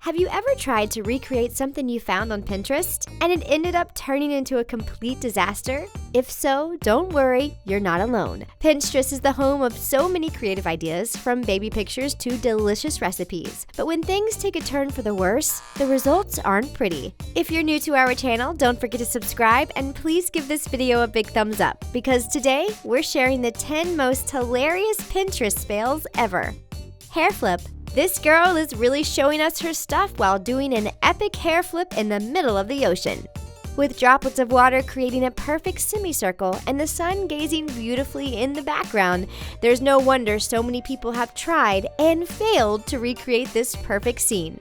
Have you ever tried to recreate something you found on Pinterest and it ended up turning into a complete disaster? If so, don't worry, you're not alone. Pinterest is the home of so many creative ideas, from baby pictures to delicious recipes. But when things take a turn for the worse, the results aren't pretty. If you're new to our channel, don't forget to subscribe and please give this video a big thumbs up, because today we're sharing the 10 most hilarious Pinterest fails ever. Hair flip. This girl is really showing us her stuff while doing an epic hair flip in the middle of the ocean. With droplets of water creating a perfect semicircle and the sun gazing beautifully in the background, there's no wonder so many people have tried and failed to recreate this perfect scene.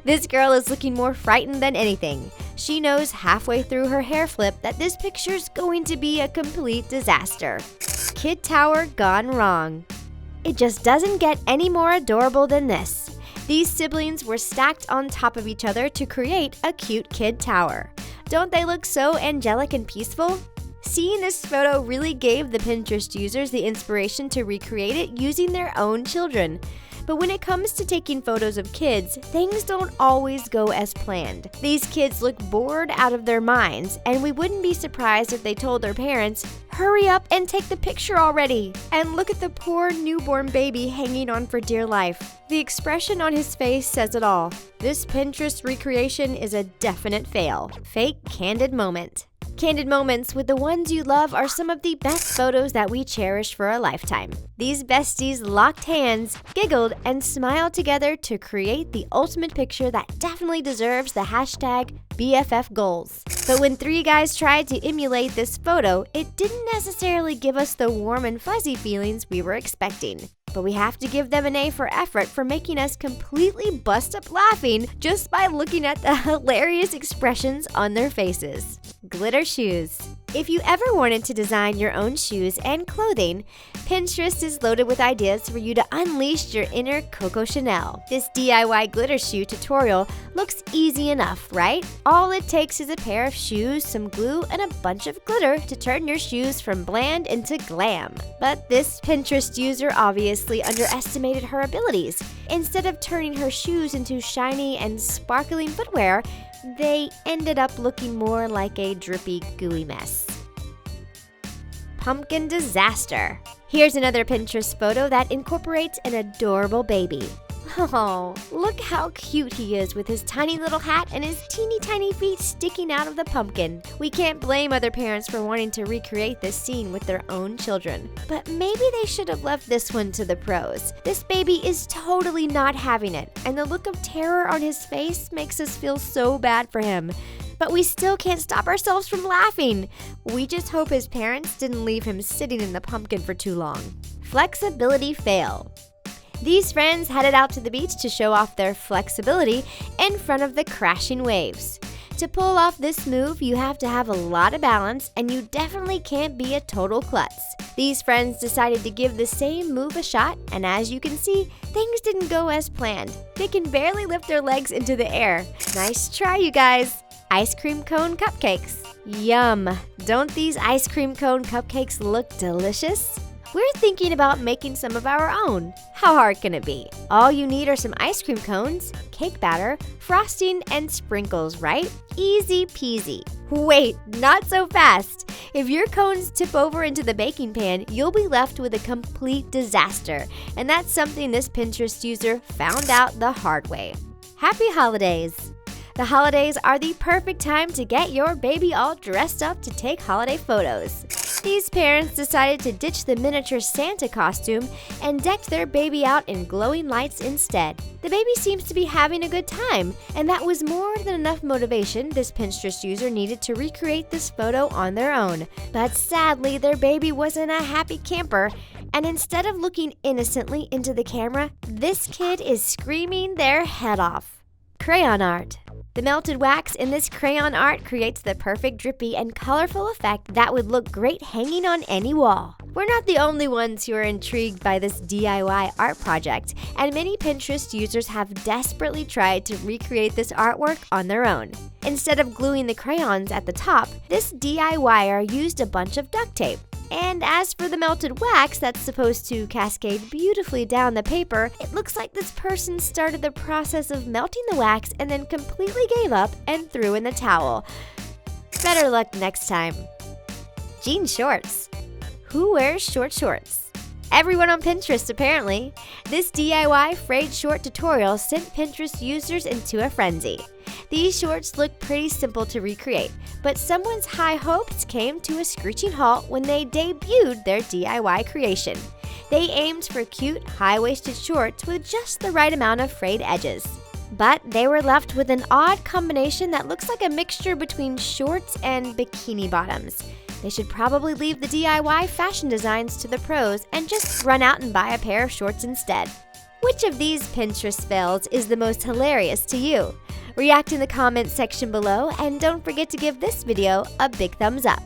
This girl is looking more frightened than anything. She knows halfway through her hair flip that this picture's going to be a complete disaster. Kid tower gone wrong. It just doesn't get any more adorable than this. These siblings were stacked on top of each other to create a cute kid tower. Don't they look so angelic and peaceful? Seeing this photo really gave the Pinterest users the inspiration to recreate it using their own children. But when it comes to taking photos of kids, things don't always go as planned. These kids look bored out of their minds, and we wouldn't be surprised if they told their parents, "Hurry up and take the picture already!" And look at the poor newborn baby hanging on for dear life. The expression on his face says it all. This Pinterest recreation is a definite fail. Fake candid moment. Candid moments with the ones you love are some of the best photos that we cherish for a lifetime. These besties locked hands, giggled, and smiled together to create the ultimate picture that definitely deserves the hashtag BFF goals. But when three guys tried to emulate this photo, it didn't necessarily give us the warm and fuzzy feelings we were expecting. But we have to give them an A for effort for making us completely bust up laughing just by looking at the hilarious expressions on their faces. Glitter shoes. If you ever wanted to design your own shoes and clothing, Pinterest is loaded with ideas for you to unleash your inner Coco Chanel. This DIY glitter shoe tutorial looks easy enough, right? All it takes is a pair of shoes, some glue, and a bunch of glitter to turn your shoes from bland into glam. But this Pinterest user obviously underestimated her abilities. Instead of turning her shoes into shiny and sparkling footwear, they ended up looking more like a drippy, gooey mess. Pumpkin disaster. Here's another Pinterest photo that incorporates an adorable baby. Oh, look how cute he is with his tiny little hat and his teeny tiny feet sticking out of the pumpkin. We can't blame other parents for wanting to recreate this scene with their own children. But maybe they should have left this one to the pros. This baby is totally not having it, and the look of terror on his face makes us feel so bad for him. But we still can't stop ourselves from laughing. We just hope his parents didn't leave him sitting in the pumpkin for too long. Flexibility fail. These friends headed out to the beach to show off their flexibility in front of the crashing waves. To pull off this move, you have to have a lot of balance, and you definitely can't be a total klutz. These friends decided to give the same move a shot, and as you can see, things didn't go as planned. They can barely lift their legs into the air. Nice try, you guys. Ice cream cone cupcakes. Yum! Don't these ice cream cone cupcakes look delicious? We're thinking about making some of our own. How hard can it be? All you need are some ice cream cones, cake batter, frosting, and sprinkles, right? Easy peasy. Wait, not so fast. If your cones tip over into the baking pan, you'll be left with a complete disaster. And that's something this Pinterest user found out the hard way. Happy holidays! The holidays are the perfect time to get your baby all dressed up to take holiday photos. These parents decided to ditch the miniature Santa costume and decked their baby out in glowing lights instead. The baby seems to be having a good time, and that was more than enough motivation this Pinterest user needed to recreate this photo on their own. But sadly, their baby wasn't a happy camper, and instead of looking innocently into the camera, this kid is screaming their head off. Crayon art. The melted wax in this crayon art creates the perfect drippy and colorful effect that would look great hanging on any wall. We're not the only ones who are intrigued by this DIY art project, and many Pinterest users have desperately tried to recreate this artwork on their own. Instead of gluing the crayons at the top, this DIYer used a bunch of duct tape. And as for the melted wax that's supposed to cascade beautifully down the paper, it looks like this person started the process of melting the wax and then completely gave up and threw in the towel. Better luck next time. Jean shorts. Who wears short shorts? Everyone on Pinterest, apparently. This DIY frayed short tutorial sent Pinterest users into a frenzy. These shorts look pretty simple to recreate, but someone's high hopes came to a screeching halt when they debuted their DIY creation. They aimed for cute, high-waisted shorts with just the right amount of frayed edges. But they were left with an odd combination that looks like a mixture between shorts and bikini bottoms. They should probably leave the DIY fashion designs to the pros and just run out and buy a pair of shorts instead. Which of these Pinterest fails is the most hilarious to you? React in the comments section below, and don't forget to give this video a big thumbs up.